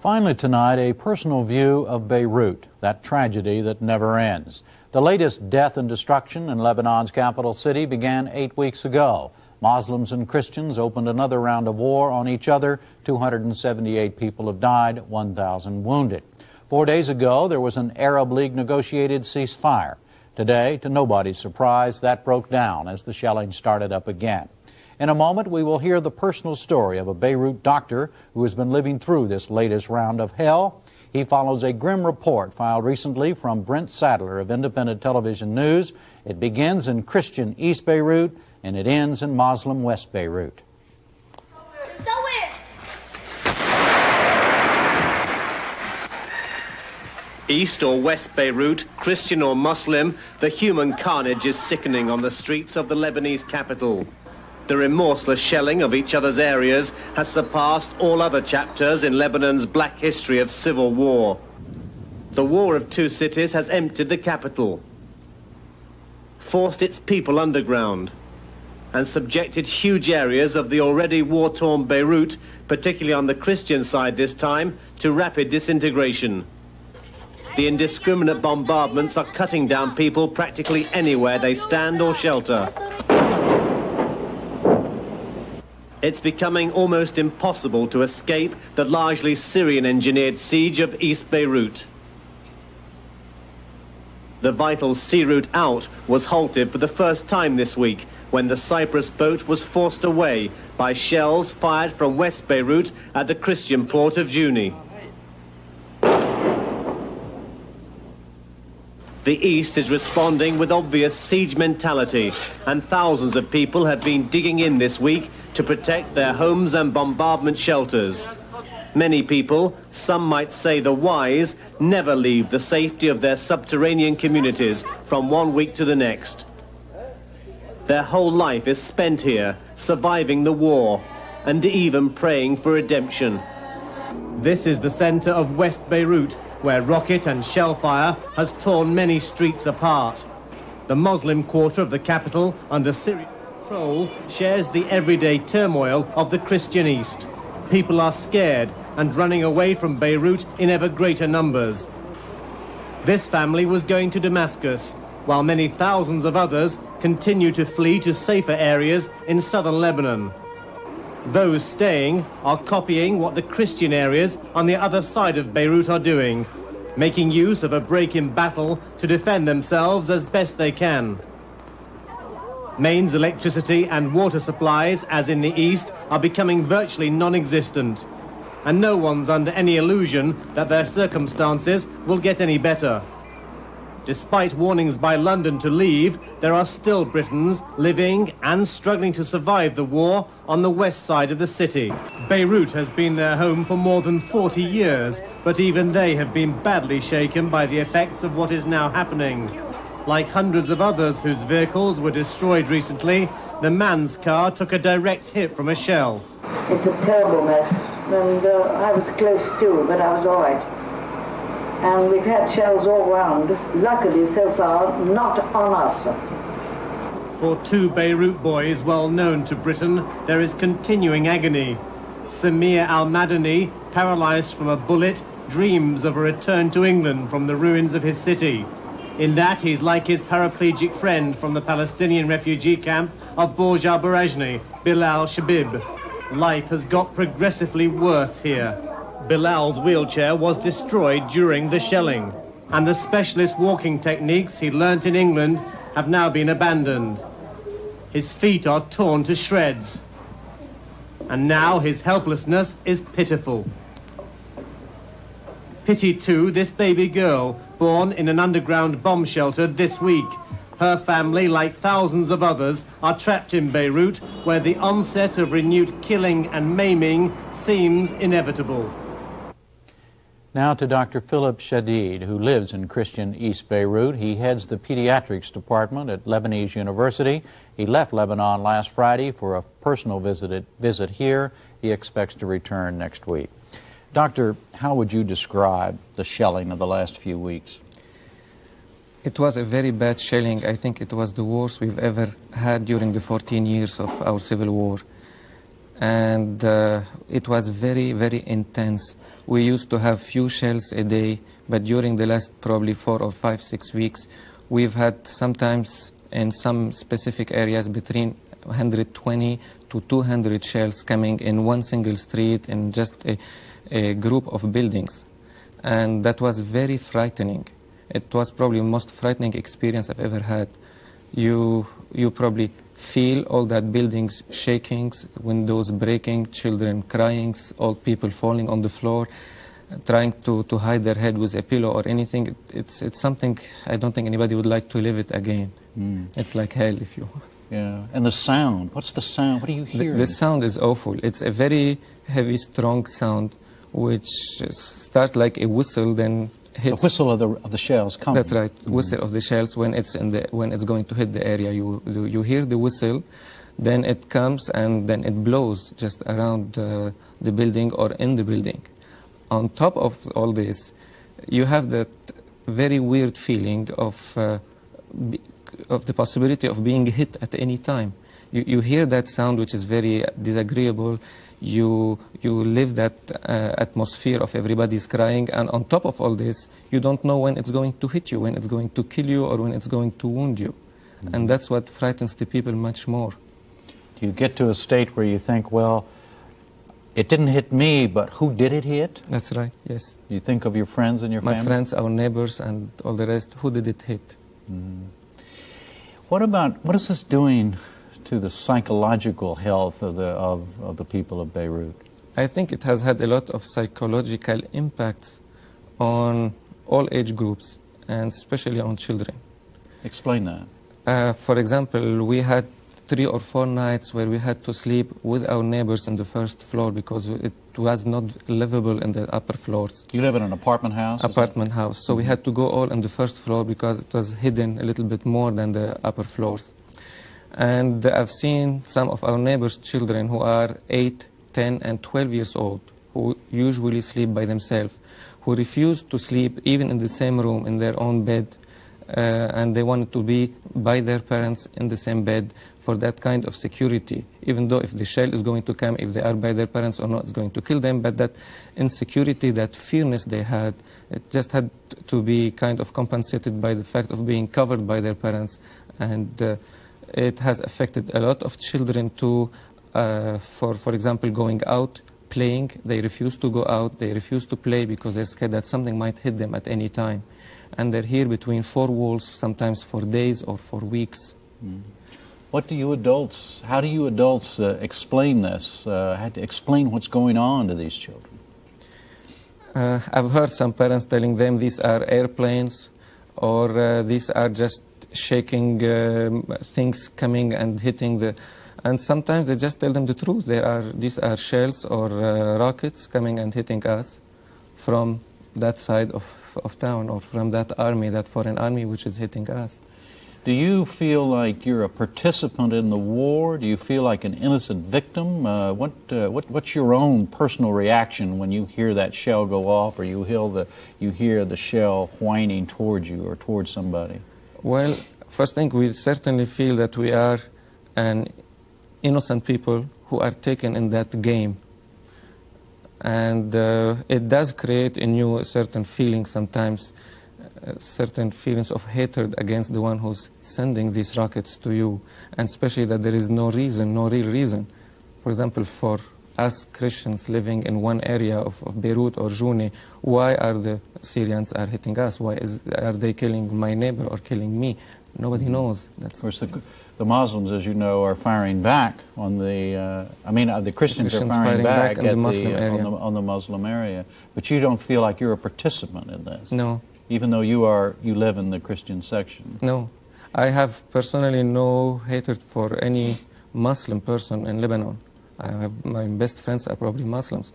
Finally tonight, a personal view of Beirut, that tragedy that never ends. The latest death and destruction in Lebanon's capital city began 8 weeks ago. Muslims and Christians opened another round of war on each other. 278 people have died, 1,000 wounded. 4 days ago, there was an Arab League negotiated ceasefire. Today, to nobody's surprise, that broke down as the shelling started up again. In a moment, we will hear the personal story of a Beirut doctor who has been living through this latest round of hell. He follows a grim report filed recently from Brent Sadler of Independent Television News. It begins in Christian East Beirut and it ends in Muslim West Beirut. East or West Beirut, Christian or Muslim, the human carnage is sickening on the streets of the Lebanese capital. The remorseless shelling of each other's areas has surpassed all other chapters in Lebanon's black history of civil war. The war of two cities has emptied the capital, forced its people underground, and subjected huge areas of the already war-torn Beirut, particularly on the Christian side this time, to rapid disintegration. The indiscriminate bombardments are cutting down people practically anywhere they stand or shelter. It's becoming almost impossible to escape the largely Syrian-engineered siege of East Beirut. The vital sea route out was halted for the first time this week when the Cyprus boat was forced away by shells fired from West Beirut at the Christian port of Juni. The East is responding with obvious siege mentality, and thousands of people have been digging in this week to protect their homes and bombardment shelters. Many people, some might say the wise, never leave the safety of their subterranean communities from one week to the next. Their whole life is spent here, surviving the war, and even praying for redemption. This is the center of West Beirut, where rocket and shell fire has torn many streets apart. The Muslim quarter of the capital, under Syrian control, shares the everyday turmoil of the Christian East. People are scared and running away from Beirut in ever greater numbers. This family was going to Damascus, while many thousands of others continue to flee to safer areas in southern Lebanon. Those staying are copying what the Christian areas on the other side of Beirut are doing, making use of a break in battle to defend themselves as best they can. Mains electricity and water supplies, as in the east, are becoming virtually non-existent, and no one's under any illusion that their circumstances will get any better. Despite warnings by London to leave, there are still Britons living and struggling to survive the war on the west side of the city. Beirut has been their home for more than 40 years, but even they have been badly shaken by the effects of what is now happening. Like hundreds of others whose vehicles were destroyed recently, the man's car took a direct hit from a shell. It's a terrible mess, and I was close to, but I was all right. And we've had shells all round, luckily so far, not on us. For two Beirut boys well known to Britain, there is continuing agony. Samir al-Madani, paralyzed from a bullet, dreams of a return to England from the ruins of his city. In that, he's like his paraplegic friend from the Palestinian refugee camp of Borj al-Barajni, Bilal Shabib. Life has got progressively worse here. Bilal's wheelchair was destroyed during the shelling, and the specialist walking techniques he learnt in England have now been abandoned. His feet are torn to shreds, and now his helplessness is pitiful. Pity too this baby girl, born in an underground bomb shelter this week. Her family, like thousands of others, are trapped in Beirut, where the onset of renewed killing and maiming seems inevitable. Now to Dr. Philip Shadid, who lives in Christian East Beirut. He heads the pediatrics department at Lebanese University. He left Lebanon last Friday for a personal visit here. He expects to return next week. Doctor, how would you describe the shelling of the last few weeks? It was a very bad shelling. I think it was the worst we've ever had during the 14 years of our civil war. and it was very, very intense. We used to have few shells a day, but during the last probably 4 or 5, 6 weeks, we've had sometimes in some specific areas between 120 to 200 shells coming in one single street in just a group of buildings. And that was very frightening. It was probably the most frightening experience I've ever had. You probably feel all that buildings shaking, windows breaking, children crying, old people falling on the floor, trying to hide their head with a pillow or anything. It's something I don't think anybody would like to live it again. It's like hell, if you... Yeah, and the sound. What's the sound? What are you hearing? The sound is awful. It's a very heavy, strong sound, which starts like a whistle, then hits. The whistle of the shells coming. That's right, whistle of the shells when it's going to hit the area. You hear the whistle, then it comes and then it blows just around the building or in the building. On top of all this, you have that very weird feeling of the possibility of being hit at any time. You hear that sound, which is very disagreeable. You live that atmosphere of everybody's crying, and on top of all this, you don't know when it's going to hit you, when it's going to kill you, or when it's going to wound you. And that's what frightens the people much more. Do you get to a state where you think, well, it didn't hit me, but who did it hit? That's right, yes. You think of your friends and your family? My friends, our neighbors, and all the rest, who did it hit? What is this doing to the psychological health of the people of Beirut? I think it has had a lot of psychological impacts on all age groups, and especially on children. Explain that. For example, we had 3 or 4 nights where we had to sleep with our neighbors on the first floor because it was not livable in the upper floors. You live in an apartment house? Apartment house. So we had to go all on the first floor because it was hidden a little bit more than the upper floors. And I've seen some of our neighbors' children who are 8, 10, and 12 years old, who usually sleep by themselves, who refuse to sleep even in the same room, in their own bed, and they wanted to be by their parents in the same bed for that kind of security, even though if the shell is going to come, if they are by their parents or not, it's going to kill them, but that insecurity, that fearness they had, it just had to be kind of compensated by the fact of being covered by their parents. And it has affected a lot of children too, for example, going out, playing. They refuse to go out, they refuse to play because they're scared that something might hit them at any time. And they're here between 4 walls, sometimes for days or for weeks. How do you adults explain this? How to explain what's going on to these children? I've heard some parents telling them these are airplanes, or these are just shaking things coming and hitting the... And sometimes they just tell them the truth. These are shells or rockets coming and hitting us from that side of town, or from that army, that foreign army which is hitting us. Do you feel like you're a participant in the war? Do you feel like an innocent victim? What's your own personal reaction when you hear that shell go off, or you hear the shell whining towards you or towards somebody? Well, first thing, we certainly feel that we are an innocent people who are taken in that game. And it does create in you a certain feeling sometimes, certain feelings of hatred against the one who's sending these rockets to you, and especially that there is no reason, no real reason. For example, for us Christians living in one area of Beirut or Jouni, why are the Syrians are hitting us? Why are they killing my neighbor or killing me? Nobody knows. Of course, the Muslims, as you know, are firing back on the Christians are firing back at on the Muslim area. But you don't feel like you're a participant in this? No. Even though you live in the Christian section? No. I have personally no hatred for any Muslim person in Lebanon. My best friends are probably Muslims.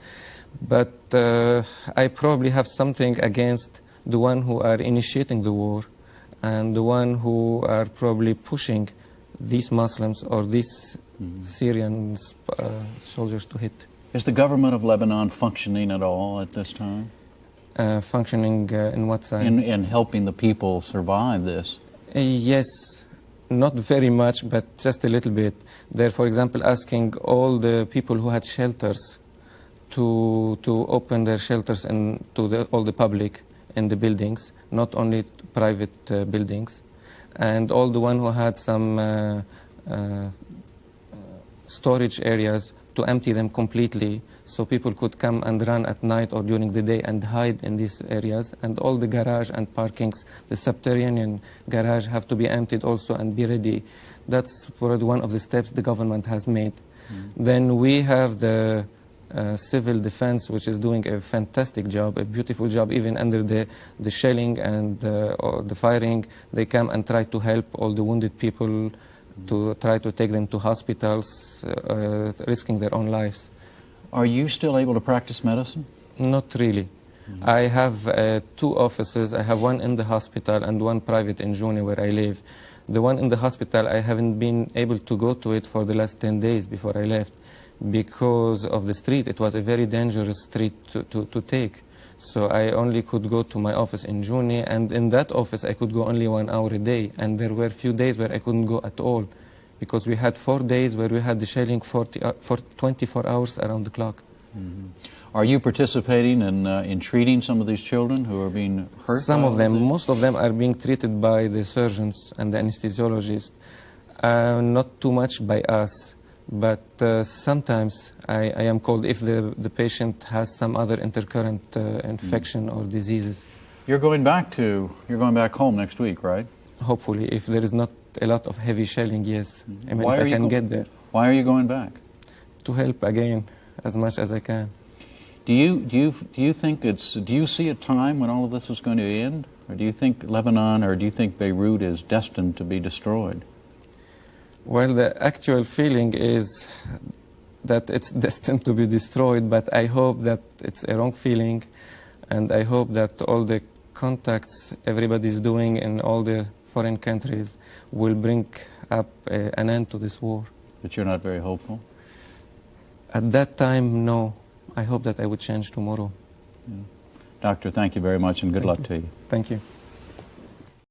But I probably have something against the one who are initiating the war, and the one who are probably pushing these Muslims or these Syrian soldiers to hit. Is the government of Lebanon functioning at all at this time? Functioning in what side? In helping the people survive this? Yes, Not very much, but just a little bit. They're, for example, asking all the people who had shelters to open their shelters and to all the public in the buildings, not only private buildings, and all the one who had some storage areas to empty them completely so people could come and run at night or during the day and hide in these areas. And all the garage and parkings, the subterranean garage have to be emptied also and be ready. That's one of the steps the government has made. Then we have the civil defense, which is doing a fantastic job, a beautiful job, even under the shelling and or the firing. They come and try to help all the wounded people, to try to take them to hospitals, risking their own lives. Are you still able to practice medicine? Not really. I have 2 offices. I have one in the hospital and one private in June where I live. The one in the hospital, I haven't been able to go to it for the last 10 days before I left because of the street. It was a very dangerous street to take. So I only could go to my office in June, and in that office I could go only 1 hour a day, and there were a few days where I couldn't go at all because we had 4 days where we had the shelling for 24 hours around the clock. Are you participating in treating some of these children who are being hurt? Some of them, most of them are being treated by the surgeons and the anesthesiologists, not too much by us. But sometimes I am called if the patient has some other intercurrent infection or diseases. You're going back home next week, right? Hopefully, if there is not a lot of heavy shelling, yes. I mean, if I can get there. Why are you going back? To help again, as much as I can. Do you think do you see a time when all of this is going to end? Or do you think Lebanon or do you think Beirut is destined to be destroyed? Well, the actual feeling is that it's destined to be destroyed, but I hope that it's a wrong feeling, and I hope that all the contacts everybody's doing in all the foreign countries will bring up an end to this war. But you're not very hopeful? At that time, no. I hope that I would change tomorrow. Yeah. Doctor, thank you very much, and good luck to you. Thank you.